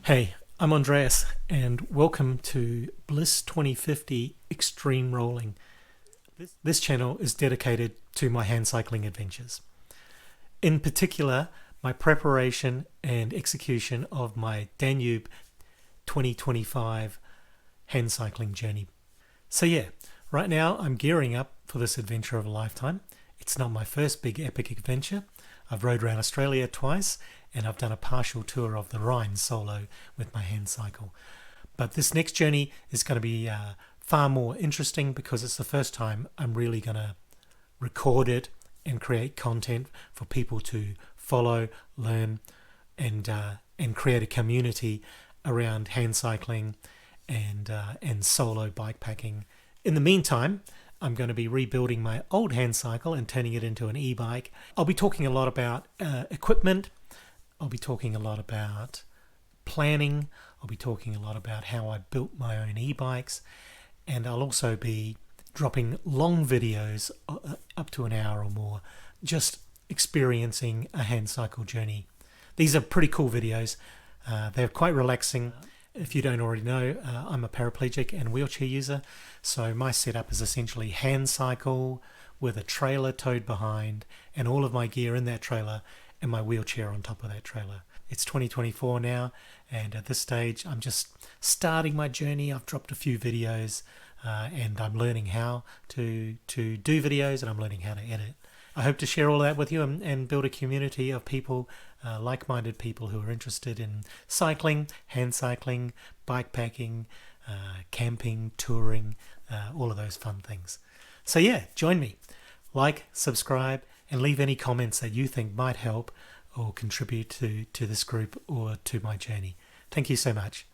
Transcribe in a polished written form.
Hey, I'm Andreas, and welcome to Bliss 2050 Extreme Rolling. This channel is dedicated to my hand cycling adventures. In particular, my preparation and execution of my Danube 2025 hand cycling journey. So yeah, right now I'm gearing up for this adventure of a lifetime. It's not my first big epic adventure. I've rode around Australia twice, and I've done a partial tour of the Rhine solo with my Handcycle. But this next journey is going to be far more interesting because it's the first time I'm really going to record it and create content for people to follow, learn, and create a community around hand cycling and solo bikepacking. In the meantime, I'm going to be rebuilding my old Handcycle and turning it into an e-bike. I'll be talking a lot about equipment. I'll be talking a lot about planning. I'll be talking a lot about how I built my own e-bikes. And I'll also be dropping long videos up to an hour or more, just experiencing a Handcycle journey. These are pretty cool videos. They're quite relaxing. If you don't already know, I'm a paraplegic and wheelchair user, so my setup is essentially Handcycle with a trailer towed behind and all of my gear in that trailer and my wheelchair on top of that trailer. It's 2024 now, and at this stage I'm just starting my journey. I've dropped a few videos and I'm learning how to do videos, and I'm learning how to edit. I hope to share all that with you and build a community of people, like-minded people who are interested in cycling, hand cycling, bikepacking, camping, touring, all of those fun things. So yeah, join me. Like, subscribe, and leave any comments that you think might help or contribute to this group or to my journey. Thank you so much.